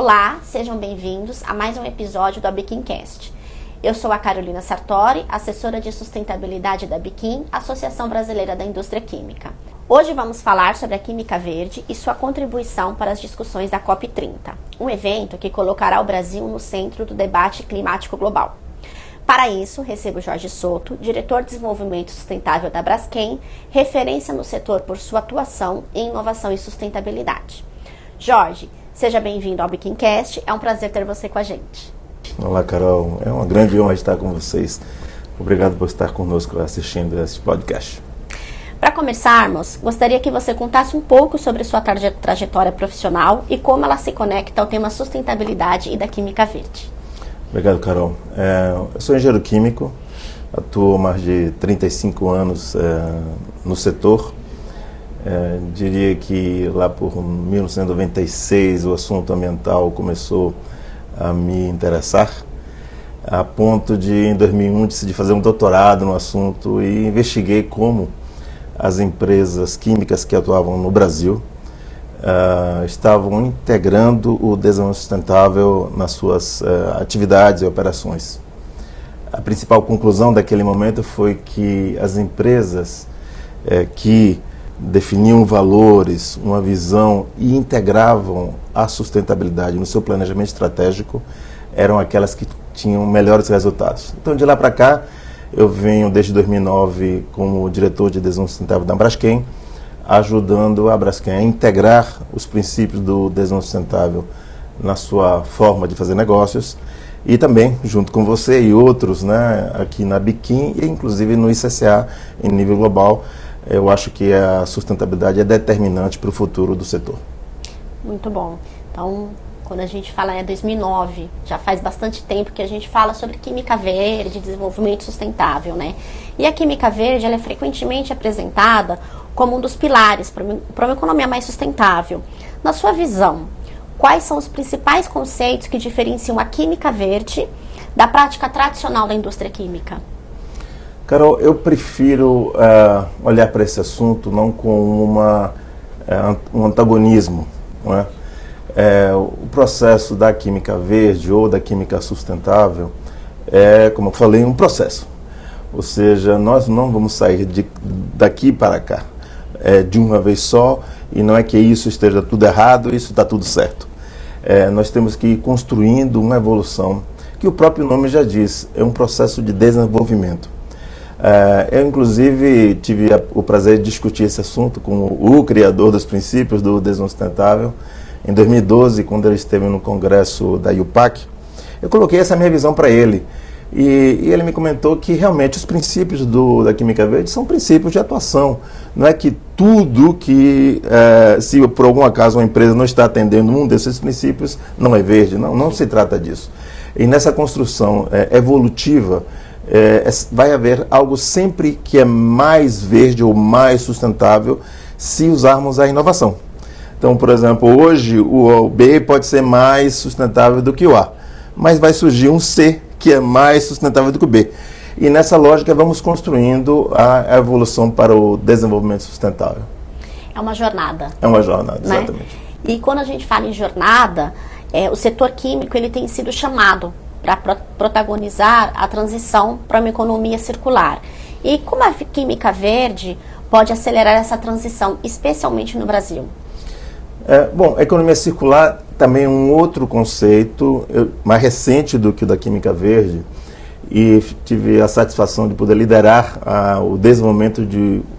Olá, sejam bem-vindos a mais um episódio do ABQuimcast. Eu sou a Carolina Sartori, assessora de sustentabilidade da ABQuim, Associação Brasileira da Indústria Química. Hoje vamos falar sobre a química verde e sua contribuição para as discussões da COP30, um evento que colocará o Brasil no centro do debate climático global. Para isso, recebo Jorge Soto, diretor de desenvolvimento sustentável da Braskem, referência no setor por sua atuação em inovação e sustentabilidade. Jorge, seja bem-vindo ao ABQuimcast, é um prazer ter você com a gente. Olá, Carol, é uma grande honra estar com vocês. Obrigado por estar conosco assistindo esse podcast. Para começarmos, gostaria que você contasse um pouco sobre sua trajetória profissional e como ela se conecta ao tema sustentabilidade e da química verde. Obrigado, Carol. Eu sou engenheiro químico, atuo há mais de 35 anos no setor. Diria que lá por 1996 o assunto ambiental começou a me interessar, a ponto de, em 2001, decidi fazer um doutorado no assunto e investiguei como as empresas químicas que atuavam no Brasil estavam integrando o desenvolvimento sustentável nas suas atividades e operações. A principal conclusão daquele momento foi que as empresas que definiam valores, uma visão e integravam a sustentabilidade no seu planejamento estratégico eram aquelas que tinham melhores resultados. Então, de lá para cá, eu venho desde 2009 como diretor de desenvolvimento sustentável da Braskem, ajudando a Braskem a integrar os princípios do desenvolvimento sustentável na sua forma de fazer negócios e também, junto com você e outros, aqui na ABQuim e inclusive no ICCA em nível global. Eu acho que a sustentabilidade é determinante para o futuro do setor. Muito bom. Então, quando a gente fala em 2009, já faz bastante tempo que a gente fala sobre química verde, desenvolvimento sustentável, né? E a química verde, ela é frequentemente apresentada como um dos pilares para uma economia mais sustentável. Na sua visão, quais são os principais conceitos que diferenciam a química verde da prática tradicional da indústria química? Carol, eu prefiro olhar para esse assunto não com um antagonismo, não é? O processo da química verde ou da química sustentável é, como eu falei, um processo. Ou seja, nós não vamos sair daqui para cá de uma vez só, e não é que isso esteja tudo errado, isso está tudo certo. Nós temos que ir construindo uma evolução, que o próprio nome já diz, é um processo de desenvolvimento. Eu, inclusive, tive o prazer de discutir esse assunto com o criador dos princípios do desenvolvimento sustentável. Em 2012, quando ele esteve no congresso da IUPAC, eu coloquei essa minha visão para ele. E ele me comentou que realmente os princípios da química verde são princípios de atuação. Não é que tudo que, se por algum acaso uma empresa não está atendendo um desses princípios, não é verde. Não se trata disso. E nessa construção evolutiva, vai haver algo sempre que é mais verde ou mais sustentável se usarmos a inovação. Então, por exemplo, hoje o B pode ser mais sustentável do que o A, mas vai surgir um C que é mais sustentável do que o B. E nessa lógica vamos construindo a evolução para o desenvolvimento sustentável. É uma jornada. É uma jornada, né? Exatamente. E quando a gente fala em jornada, o setor químico ele tem sido chamado para protagonizar a transição para uma economia circular. E como a química verde pode acelerar essa transição, especialmente no Brasil? Bom, a economia circular também é um outro conceito, mais recente do que o da química verde, e tive a satisfação de poder liderar o desenvolvimento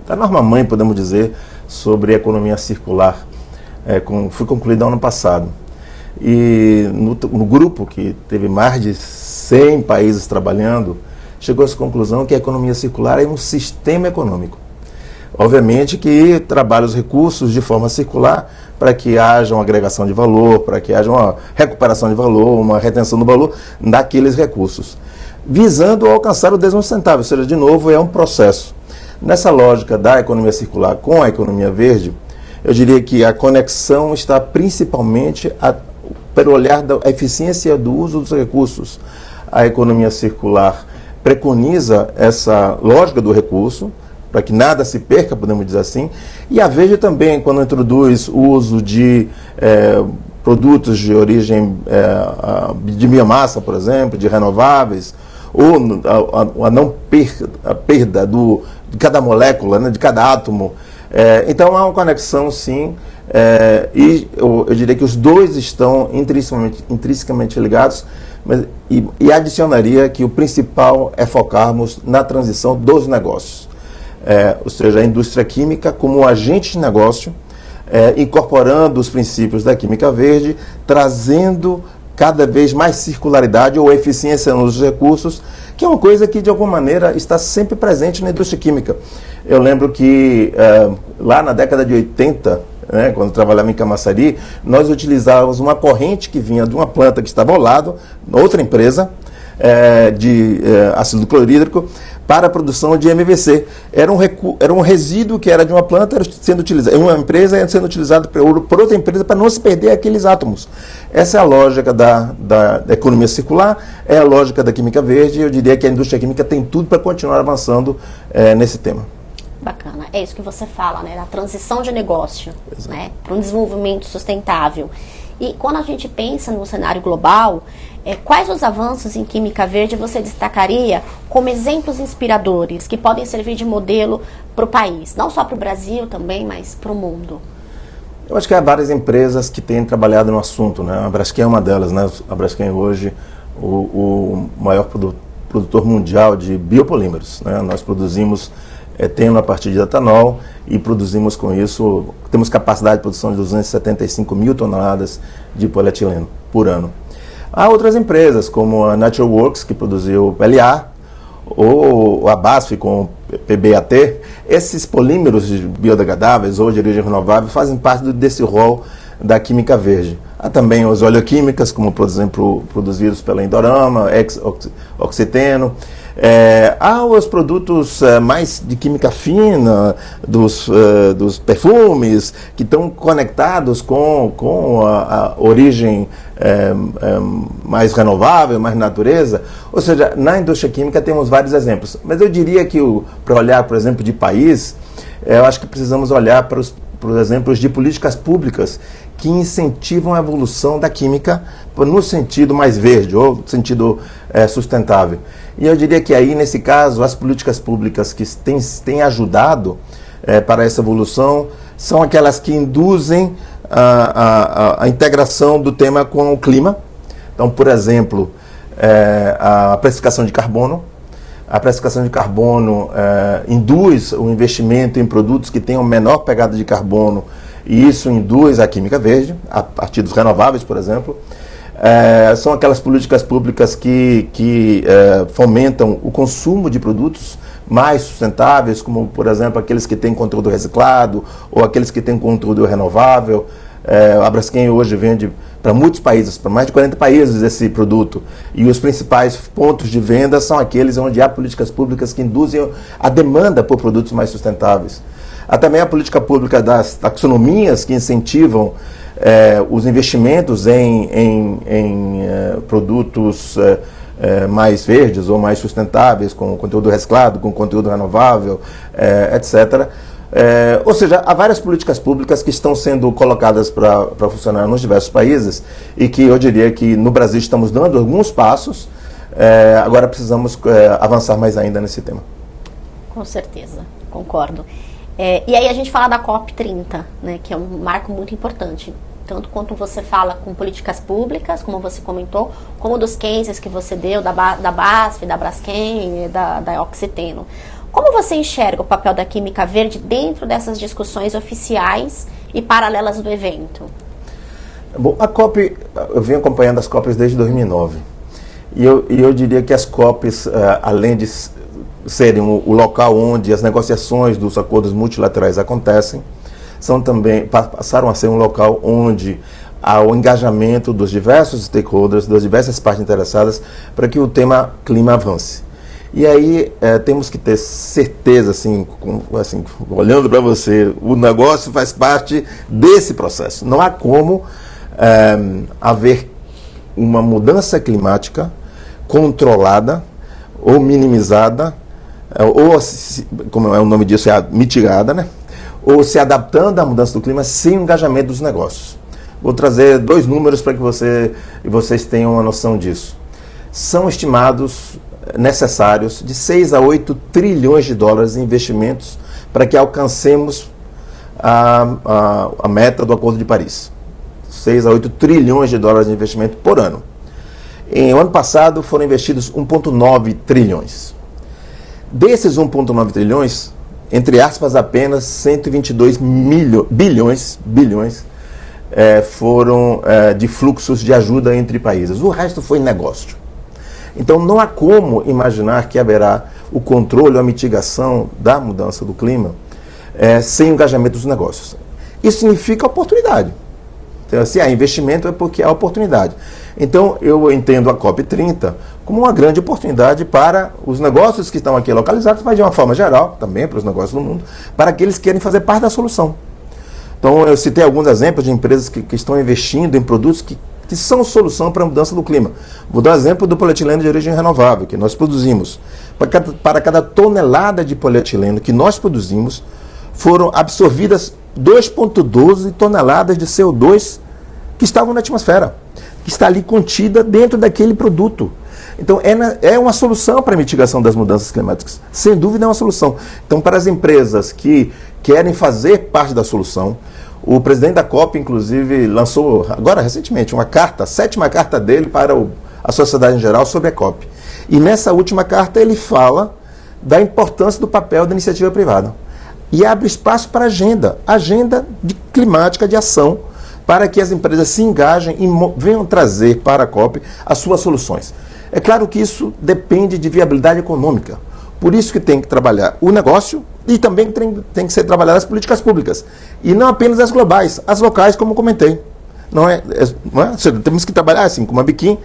da norma-mãe, podemos dizer, sobre a economia circular. Foi concluída ano passado. E no grupo, que teve mais de 100 países trabalhando, chegou a essa conclusão que a economia circular é um sistema econômico. Obviamente que trabalha os recursos de forma circular para que haja uma agregação de valor, para que haja uma recuperação de valor, uma retenção do valor daqueles recursos, visando alcançar o desenvolvimento sustentável. Ou seja, de novo, é um processo. Nessa lógica da economia circular com a economia verde, eu diria que a conexão está principalmente pelo olhar da eficiência do uso dos recursos. A economia circular preconiza essa lógica do recurso, para que nada se perca, podemos dizer assim, e a Verde também, quando introduz o uso de produtos de origem de biomassa, por exemplo, de renováveis, ou a não perda de cada molécula, né, de cada átomo. Então há uma conexão, sim, e eu diria que os dois estão intrinsecamente ligados, e adicionaria que o principal é focarmos na transição dos negócios, ou seja, a indústria química como agente de negócio, incorporando os princípios da química verde, trazendo cada vez mais circularidade ou eficiência nos recursos, que é uma coisa que, de alguma maneira, está sempre presente na indústria química. Eu lembro que, lá na década de 80, quando trabalhava em Camaçari, nós utilizávamos uma corrente que vinha de uma planta que estava ao lado, outra empresa, de ácido clorídrico, para a produção de MVC. Era um resíduo que era de uma planta sendo utilizado, uma empresa sendo utilizado por outra empresa para não se perder aqueles átomos. Essa é a lógica da economia circular, é a lógica da química verde, e eu diria que a indústria química tem tudo para continuar avançando nesse tema. Bacana, é isso que você fala, né, da transição de negócio, né, para um desenvolvimento sustentável. E quando a gente pensa no cenário global, quais os avanços em química verde você destacaria como exemplos inspiradores que podem servir de modelo para o país? Não só para o Brasil também, mas para o mundo. Eu acho que há várias empresas que têm trabalhado no assunto, né? A Braskem é uma delas, né? A Braskem hoje o maior produtor mundial de biopolímeros, né? Nós produzimos tendo a partir de etanol e produzimos com isso, temos capacidade de produção de 275 mil toneladas de polietileno por ano. Há outras empresas, como a Natural Works, que produziu PLA, ou a BASF com PBAT. Esses polímeros biodegradáveis ou de origem renovável fazem parte desse rol da química verde. Há também as oleoquímicas, como, por exemplo, produzidos pela Indorama, ex-oxiteno. Há os produtos mais de química fina, dos perfumes, que estão conectados com a origem mais renovável, mais natureza. Ou seja, na indústria química temos vários exemplos. Mas eu diria que, para olhar, por exemplo, de país, eu acho que precisamos olhar para os exemplos de políticas públicas que incentivam a evolução da química no sentido mais verde, ou no sentido sustentável. E eu diria que aí, nesse caso, as políticas públicas que têm ajudado para essa evolução são aquelas que induzem a integração do tema com o clima. Então, por exemplo, a precificação de carbono. A precificação de carbono induz o investimento em produtos que tenham menor pegada de carbono, e isso induz a química verde, a partir dos renováveis, por exemplo. São aquelas políticas públicas que fomentam o consumo de produtos mais sustentáveis, como, por exemplo, aqueles que têm conteúdo reciclado ou aqueles que têm conteúdo renovável. A Braskem hoje vende para muitos países, para mais de 40 países esse produto, e os principais pontos de venda são aqueles onde há políticas públicas que induzem a demanda por produtos mais sustentáveis. Há também a política pública das taxonomias que incentivam os investimentos em produtos mais verdes ou mais sustentáveis, com conteúdo reciclado, com conteúdo renovável, etc. Ou seja, há várias políticas públicas que estão sendo colocadas para funcionar nos diversos países, e que eu diria que no Brasil estamos dando alguns passos, agora precisamos avançar mais ainda nesse tema. Com certeza, concordo. E aí a gente fala da COP30, né, que é um marco muito importante, tanto quanto você fala com políticas públicas, como você comentou, como dos cases que você deu, da BASF, da Braskem, da Oxiteno. Como você enxerga o papel da química verde dentro dessas discussões oficiais e paralelas do evento? Bom, a COP, eu venho acompanhando as COPs desde 2009. E eu diria que as COPs, além de serem o local onde as negociações dos acordos multilaterais acontecem, passaram a ser um local onde há o engajamento dos diversos stakeholders, das diversas partes interessadas, para que o tema clima avance. E aí temos que ter certeza, assim, olhando para você, o negócio faz parte desse processo. Não há como haver uma mudança climática controlada ou minimizada, ou, como é o nome disso, mitigada, né? Ou se adaptando à mudança do clima sem o engajamento dos negócios. Vou trazer 2 números para que vocês tenham uma noção disso. São estimados necessários de 6 a 8 trilhões de dólares em investimentos para que alcancemos a meta do Acordo de Paris. 6 a 8 trilhões de dólares de investimento por ano. No ano passado foram investidos 1,9 trilhões. Desses 1,9 trilhões, entre aspas, apenas 122 bilhões foram de fluxos de ajuda entre países. O resto foi negócio. Então não há como imaginar que haverá o controle ou a mitigação da mudança do clima sem engajamento dos negócios. Isso significa oportunidade. Então, se há investimento é porque há oportunidade. Então, eu entendo a COP30 como uma grande oportunidade para os negócios que estão aqui localizados, mas de uma forma geral, também para os negócios do mundo, para aqueles que querem fazer parte da solução. Então, eu citei alguns exemplos de empresas que estão investindo em produtos que são solução para a mudança do clima. Vou dar um exemplo do polietileno de origem renovável, que nós produzimos. Para cada tonelada de polietileno que nós produzimos, foram absorvidas 2,12 toneladas de CO2 que estavam na atmosfera, que está ali contida dentro daquele produto. Então, é uma solução para a mitigação das mudanças climáticas. Sem dúvida é uma solução. Então, para as empresas que querem fazer parte da solução, o presidente da COP, inclusive, lançou agora recentemente uma carta, a 7ª carta dele para a sociedade em geral sobre a COP. E nessa última carta ele fala da importância do papel da iniciativa privada. E abre espaço para agenda climática de ação, para que as empresas se engajem e venham trazer para a COP as suas soluções. É claro que isso depende de viabilidade econômica. Por isso que tem que trabalhar o negócio e também tem que ser trabalhadas as políticas públicas. E não apenas as globais, as locais, como comentei. Temos que trabalhar assim, como a Biquim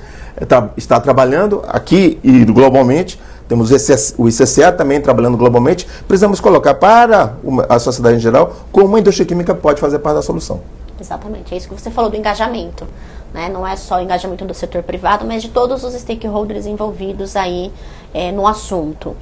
está trabalhando aqui e globalmente. Temos o ICCA também trabalhando globalmente. Precisamos colocar para a sociedade em geral como a indústria química pode fazer parte da solução. Exatamente, é isso que você falou do engajamento. Né? Não é só o engajamento do setor privado, mas de todos os stakeholders envolvidos aí no assunto.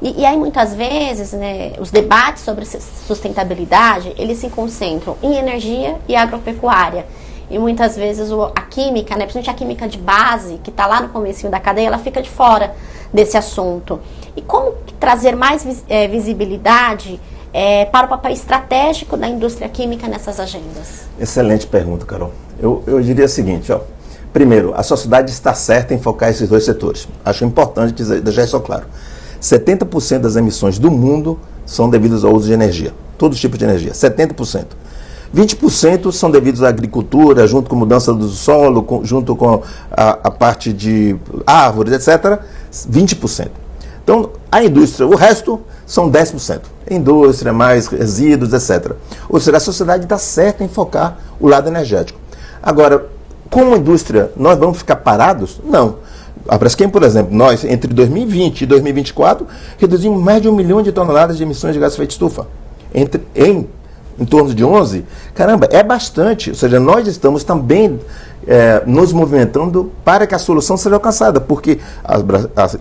E aí muitas vezes, né, os debates sobre sustentabilidade, eles se concentram em energia e agropecuária. E muitas vezes a química, né, principalmente a química de base, que está lá no comecinho da cadeia, ela fica de fora desse assunto. E como trazer mais visibilidade para o papel estratégico da indústria química nessas agendas? Excelente pergunta, Carol. Eu diria o seguinte, ó. Primeiro, a sociedade está certa em focar esses 2 setores. Acho importante deixar isso claro. 70% das emissões do mundo são devidas ao uso de energia. Todo tipo de energia, 70%. 20% são devidos à agricultura, junto com a mudança do solo, junto com a parte de árvores, etc. 20%. Então, a indústria, o resto são 10%. Indústria, mais resíduos, etc. Ou seja, a sociedade está certa em focar o lado energético. Agora, como indústria, nós vamos ficar parados? Não. A Braskem, por exemplo, nós, entre 2020 e 2024, reduzimos mais de 1 milhão de toneladas de emissões de gás de efeito de estufa. Em torno de 11, caramba, é bastante. Ou seja, nós estamos também nos movimentando para que a solução seja alcançada, porque a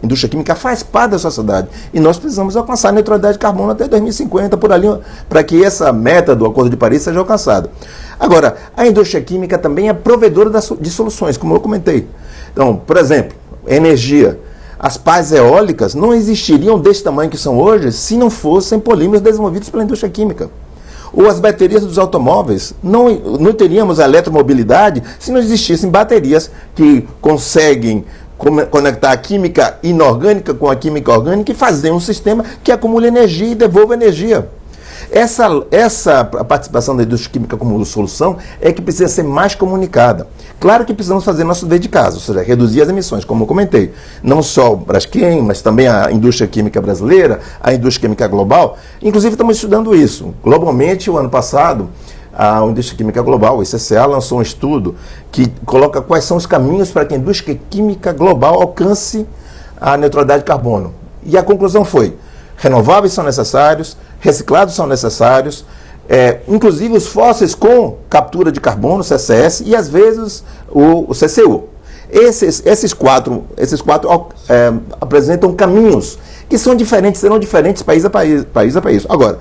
indústria química faz parte da sociedade e nós precisamos alcançar a neutralidade de carbono até 2050, por ali, para que essa meta do Acordo de Paris seja alcançada. Agora, a indústria química também é provedora de soluções, como eu comentei. Então, por exemplo, energia. As pás eólicas não existiriam desse tamanho que são hoje se não fossem polímeros desenvolvidos pela indústria química. Ou as baterias dos automóveis, não teríamos a eletromobilidade se não existissem baterias que conseguem conectar a química inorgânica com a química orgânica e fazer um sistema que acumule energia e devolva energia. Essa participação da indústria química como solução é que precisa ser mais comunicada. Claro que precisamos fazer nosso dever de casa, ou seja, reduzir as emissões, como eu comentei. Não só o Braskem, mas também a indústria química brasileira, a indústria química global. Inclusive, estamos estudando isso. Globalmente, o ano passado, a indústria química global, o ICCA, lançou um estudo que coloca quais são os caminhos para que a indústria química global alcance a neutralidade de carbono. E a conclusão foi: renováveis são necessários, reciclados são necessários, inclusive os fósseis com captura de carbono, CCS, e às vezes o CCU. Esses quatro apresentam caminhos que são diferentes, serão diferentes país a país. Agora,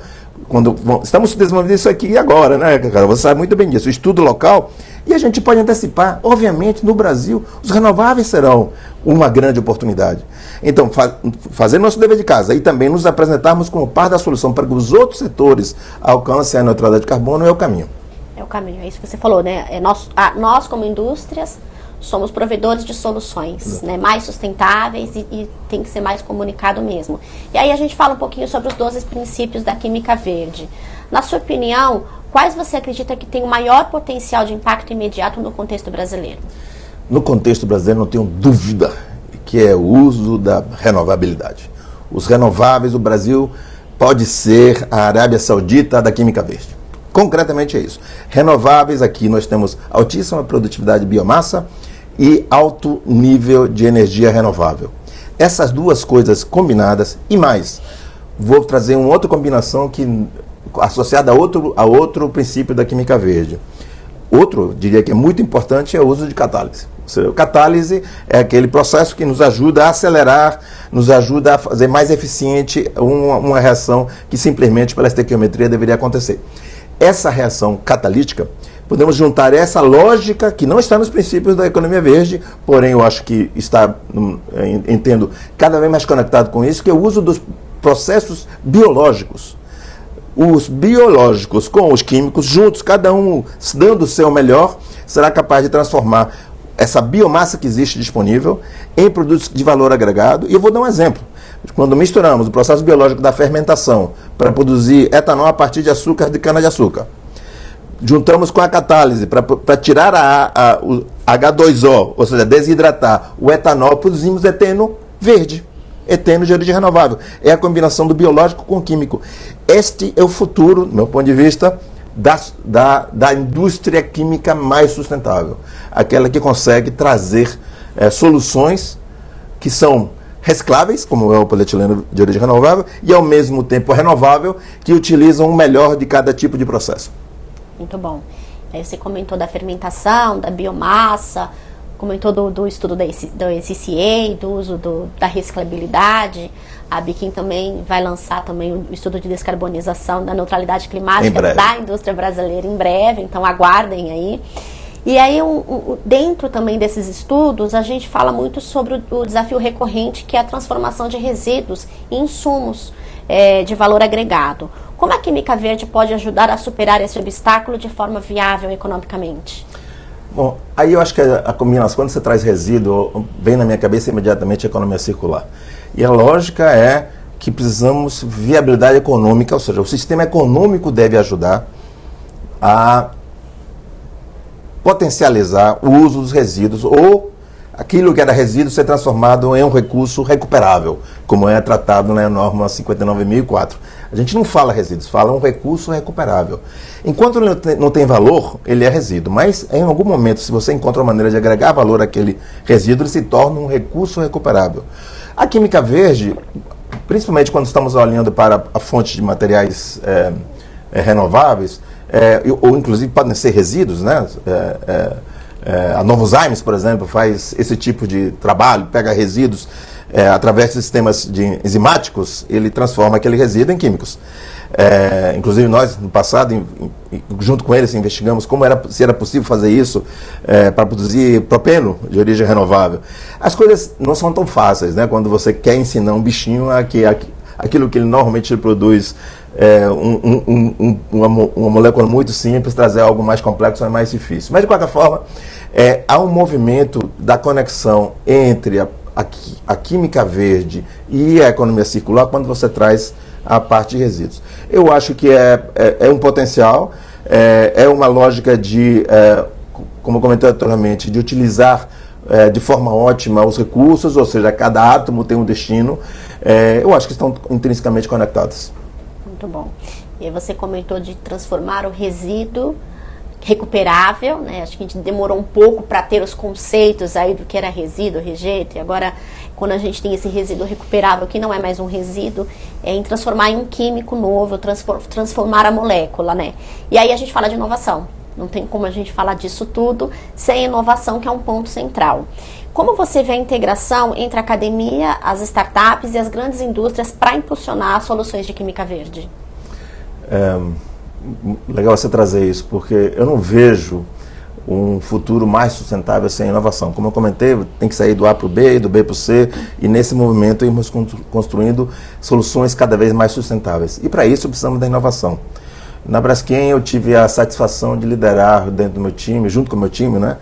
Estamos desenvolvendo isso aqui agora, né, cara? Você sabe muito bem disso, o estudo local, e a gente pode antecipar. Obviamente, no Brasil, os renováveis serão uma grande oportunidade. Então, fazer nosso dever de casa e também nos apresentarmos como parte da solução para que os outros setores alcancem a neutralidade de carbono é o caminho. É o caminho, é isso que você falou, né? Nós como indústrias, somos provedores de soluções, né, mais sustentáveis e tem que ser mais comunicado mesmo. E aí a gente fala um pouquinho sobre os 12 princípios da química verde. Na sua opinião, quais você acredita que tem o maior potencial de impacto imediato no contexto brasileiro? No contexto brasileiro, não tenho dúvida que é o uso da renovabilidade. Os renováveis, o Brasil pode ser a Arábia Saudita da química verde. Concretamente é isso. Renováveis, aqui nós temos altíssima produtividade de biomassa e alto nível de energia renovável. Essas duas coisas combinadas e mais, vou trazer uma outra combinação associada a outro princípio da química verde. Outro, diria que é muito importante, é o uso de catálise. A catálise é aquele processo que nos ajuda a acelerar, nos ajuda a fazer mais eficiente uma reação que simplesmente pela estequiometria deveria acontecer. Essa reação catalítica, podemos juntar essa lógica que não está nos princípios da economia verde, porém eu acho que está, entendo, cada vez mais conectado com isso, que é o uso dos processos biológicos. Os biológicos com os químicos, juntos, cada um dando o seu melhor, será capaz de transformar essa biomassa que existe disponível em produtos de valor agregado. E eu vou dar um exemplo. Quando misturamos o processo biológico da fermentação para produzir etanol a partir de açúcar de cana-de-açúcar, juntamos com a catálise para tirar o H2O, ou seja, desidratar o etanol, produzimos eteno verde. Eteno de origem renovável. É a combinação do biológico com o químico. Este é o futuro, do meu ponto de vista, da indústria química mais sustentável. Aquela que consegue trazer soluções que são recicláveis, como é o polietileno de origem renovável, e ao mesmo tempo renovável, que utilizam o melhor de cada tipo de processo. Muito bom. Aí você comentou da fermentação, da biomassa, comentou do estudo da SCA, do uso da reciclabilidade. A Biquim também vai lançar também o estudo de descarbonização da neutralidade climática da indústria brasileira em breve, então aguardem aí. E aí, dentro também desses estudos, a gente fala muito sobre o desafio recorrente, que é a transformação de resíduos em insumos de valor agregado. Como a química verde pode ajudar a superar esse obstáculo de forma viável economicamente? Bom, aí eu acho que a combinação, quando você traz resíduo, vem na minha cabeça imediatamente a economia circular. E a lógica é que precisamos viabilidade econômica, ou seja, o sistema econômico deve ajudar a potencializar o uso dos resíduos ou aquilo que era resíduo ser transformado em um recurso recuperável, como é tratado na norma 59.004. A gente não fala resíduos, fala um recurso recuperável. Enquanto ele não tem valor, ele é resíduo, mas em algum momento, se você encontra uma maneira de agregar valor àquele resíduo, ele se torna um recurso recuperável. A química verde, principalmente quando estamos olhando para a fonte de materiais renováveis, ou inclusive podem ser resíduos, né? A Novozymes, por exemplo, faz esse tipo de trabalho, pega resíduos através de sistemas enzimáticos, ele transforma aquele resíduo em químicos. Inclusive nós, no passado, junto com eles, investigamos se era possível fazer isso para produzir propeno de origem renovável. As coisas não são tão fáceis, né? Quando você quer ensinar um bichinho aquilo que ele normalmente produz, uma molécula muito simples, trazer algo mais complexo é mais difícil. Mas, de qualquer forma, há um movimento da conexão entre a química verde e a economia circular quando você traz a parte de resíduos. Eu acho que é um potencial, é uma lógica de, como eu comentei anteriormente, de utilizar de forma ótima os recursos, ou seja, cada átomo tem um destino. Eu acho que estão intrinsecamente conectados. Muito bom. E aí você comentou de transformar o resíduo recuperável, né? Acho que a gente demorou um pouco para ter os conceitos aí do que era resíduo, rejeito, e agora quando a gente tem esse resíduo recuperável, que não é mais um resíduo, em transformar em um químico novo, transformar a molécula, né? E aí a gente fala de inovação. Não tem como a gente falar disso tudo sem inovação, que é um ponto central. Como você vê a integração entre a academia, as startups e as grandes indústrias para impulsionar soluções de química verde? Legal você trazer isso, porque eu não vejo um futuro mais sustentável sem inovação. Como eu comentei, tem que sair do A para o B, do B para o C, e nesse movimento irmos construindo soluções cada vez mais sustentáveis. E para isso precisamos da inovação. Na Braskem eu tive a satisfação de liderar dentro do meu time, junto com o meu time, né,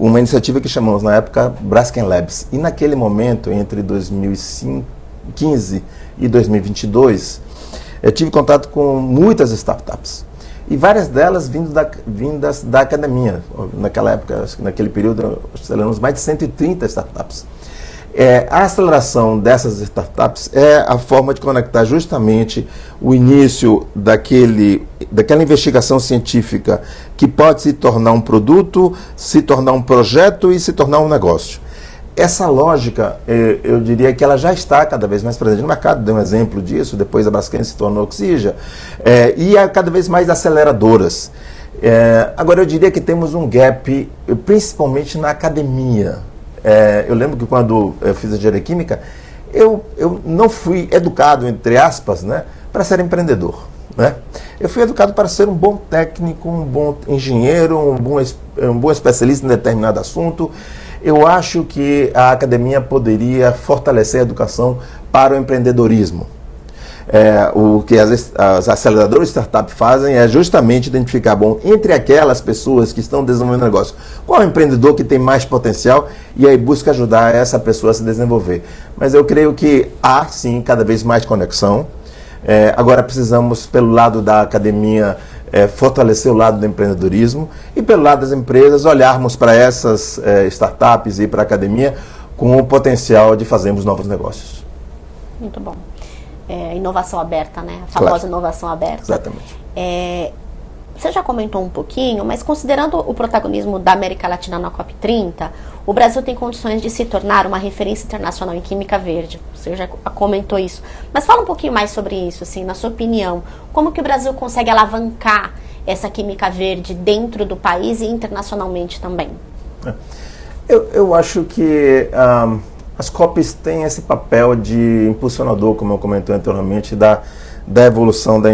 uma iniciativa que chamamos na época Braskem Labs. E naquele momento, entre 2015 e 2022, eu tive contato com muitas startups. E várias delas vindas da academia. Naquela época, naquele período, aceleramos mais de 130 startups. A aceleração dessas startups é a forma de conectar justamente o início daquela investigação científica que pode se tornar um produto, se tornar um projeto e se tornar um negócio. Essa lógica, eu diria que ela já está cada vez mais presente no mercado. Dei um exemplo disso, depois a Braskem se tornou Oxija, e há cada vez mais aceleradoras. Agora, eu diria que temos um gap, principalmente na academia. Eu lembro que quando eu fiz a engenharia química, eu não fui educado, entre aspas, né, para ser empreendedor. Né? Eu fui educado para ser um bom técnico, um bom engenheiro, um bom especialista em determinado assunto. Eu acho que a academia poderia fortalecer a educação para o empreendedorismo. O que as aceleradoras de startup fazem é justamente identificar, entre aquelas pessoas que estão desenvolvendo negócio, qual é o empreendedor que tem mais potencial, e aí busca ajudar essa pessoa a se desenvolver. Mas eu creio que há, sim, cada vez mais conexão. Agora precisamos, pelo lado da academia, fortalecer o lado do empreendedorismo, e pelo lado das empresas olharmos para essas startups e para a academia com o potencial de fazermos novos negócios. Muito bom. Inovação aberta, né? A famosa Claro. inovação aberta. Exatamente. Você já comentou um pouquinho, mas considerando o protagonismo da América Latina na COP30, o Brasil tem condições de se tornar uma referência internacional em química verde. Você já comentou isso. Mas fala um pouquinho mais sobre isso, assim, na sua opinião. Como que o Brasil consegue alavancar essa química verde dentro do país e internacionalmente também? Eu acho que as COPs têm esse papel de impulsionador, como eu comentei anteriormente, da evolução do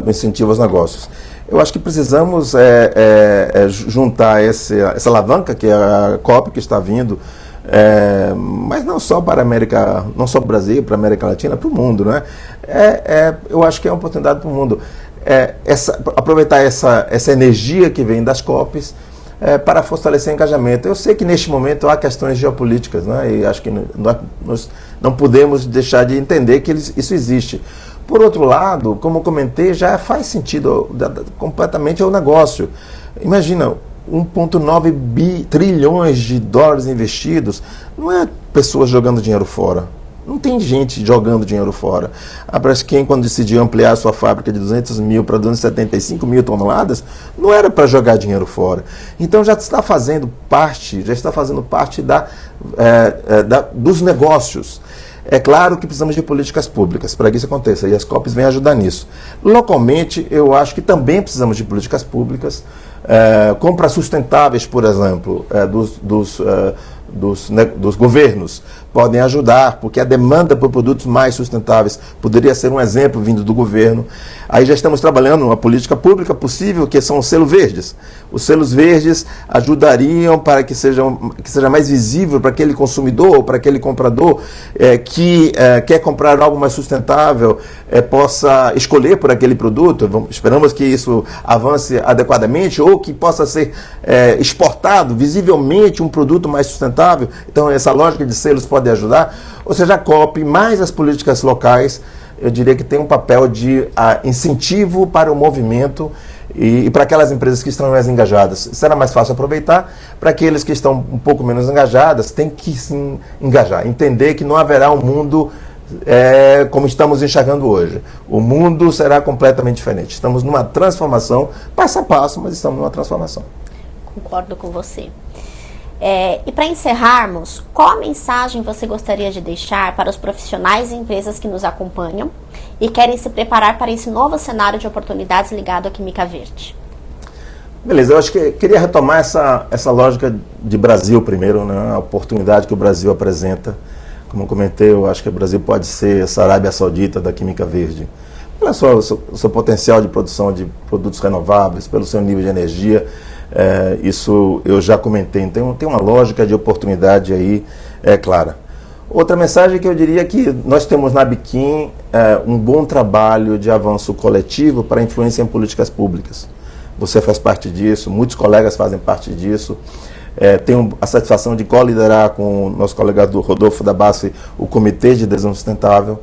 incentivo aos negócios. Eu acho que precisamos juntar essa alavanca, que é a COP que está vindo, mas não só para a América, não só para o Brasil, para a América Latina, para o mundo, né? Eu acho que é uma oportunidade para o mundo. Aproveitar essa energia que vem das COPs para fortalecer o engajamento. Eu sei que neste momento há questões geopolíticas, né? E acho que nós não podemos deixar de entender que isso existe. Por outro lado, como eu comentei, já faz sentido completamente ao negócio. Imagina, 1,9 trilhões de dólares investidos, não é pessoas jogando dinheiro fora. Não tem gente jogando dinheiro fora. A Braskem, quando decidiu ampliar a sua fábrica de 200 mil para 275 mil toneladas, não era para jogar dinheiro fora. Então já está fazendo parte dos negócios. É claro que precisamos de políticas públicas para que isso aconteça, e as COPs vêm ajudar nisso. Localmente, eu acho que também precisamos de políticas públicas, compras sustentáveis, por exemplo, dos governos podem ajudar, porque a demanda por produtos mais sustentáveis poderia ser um exemplo vindo do governo. Aí já estamos trabalhando uma política pública possível, que são os selos verdes. Os selos verdes ajudariam para que seja mais visível para aquele consumidor, para aquele comprador que quer comprar algo mais sustentável, possa escolher por aquele produto. Esperamos que isso avance adequadamente, ou que possa ser exportado visivelmente um produto mais sustentável. Então essa lógica de selos pode ajudar. Ou seja, a COP mais as políticas locais, eu diria que tem um papel de incentivo para o movimento e para aquelas empresas que estão mais engajadas. Será mais fácil aproveitar. Para aqueles que estão um pouco menos engajadas, tem que se engajar, entender que não haverá um mundo como estamos enxergando hoje. O mundo será completamente diferente. Estamos numa transformação, passo a passo, mas estamos numa transformação. Concordo com você. E para encerrarmos, qual a mensagem você gostaria de deixar para os profissionais e empresas que nos acompanham e querem se preparar para esse novo cenário de oportunidades ligado à química verde? Beleza, eu acho que queria retomar essa lógica de Brasil primeiro, né? A oportunidade que o Brasil apresenta. Como eu comentei, eu acho que o Brasil pode ser essa Arábia Saudita da química verde. pelo seu potencial de produção de produtos renováveis, pelo seu nível de energia. Isso eu já comentei. Então tem uma lógica de oportunidade aí clara. Outra mensagem que eu diria que nós temos na Biquim um bom trabalho de avanço coletivo para influência em políticas públicas. Você faz parte disso, muitos colegas fazem parte disso. Tenho a satisfação de co-liderar com o nosso colega do Rodolfo da Basfe o Comitê de Desenvolvimento Sustentável.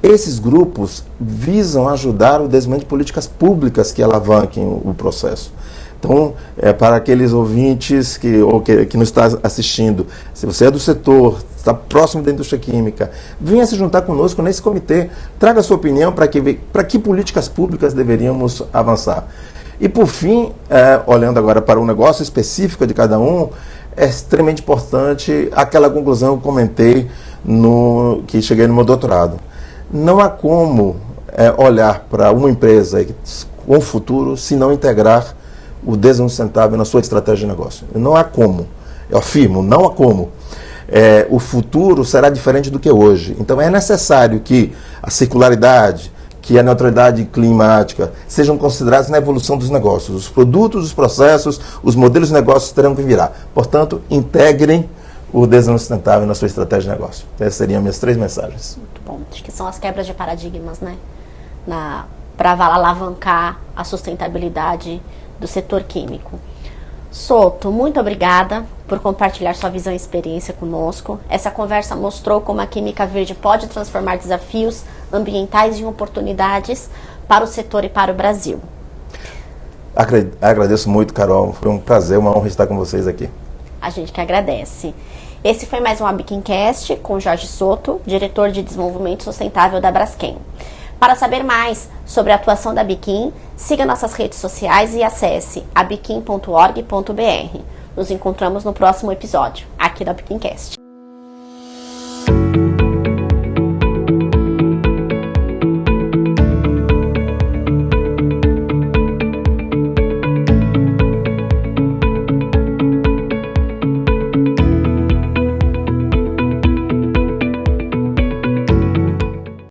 Esses grupos visam ajudar o desenvolvimento de políticas públicas que alavanquem o processo. Então, para aqueles ouvintes que nos estão assistindo, se você é do setor, está próximo da indústria química, venha se juntar conosco nesse comitê, traga a sua opinião para que políticas públicas deveríamos avançar. E por fim, olhando agora para um negócio específico de cada um, é extremamente importante aquela conclusão que eu comentei que cheguei no meu doutorado. Não há como olhar para uma empresa com o futuro se não integrar o desenvolvimento sustentável na sua estratégia de negócio. Não há como. Eu afirmo, não há como. O futuro será diferente do que hoje. Então é necessário que a circularidade, que a neutralidade climática sejam considerados na evolução dos negócios. Os produtos, os processos, os modelos de negócios terão que virar. Portanto, integrem o desenvolvimento sustentável na sua estratégia de negócio. Essas seriam minhas 3 mensagens. Muito bom. Acho que são as quebras de paradigmas, né? Para alavancar a sustentabilidade do setor químico. Soto, muito obrigada por compartilhar sua visão e experiência conosco. Essa conversa mostrou como a química verde pode transformar desafios ambientais em oportunidades para o setor e para o Brasil. Agradeço muito, Carol. Foi um prazer, uma honra estar com vocês aqui. A gente que agradece. Esse foi mais um ABIQUIMcast com Jorge Soto, diretor de Desenvolvimento Sustentável da Braskem. Para saber mais sobre a atuação da Biquim, siga nossas redes sociais e acesse abiquim.org.br. Nos encontramos no próximo episódio, aqui do ABIQUIMcast.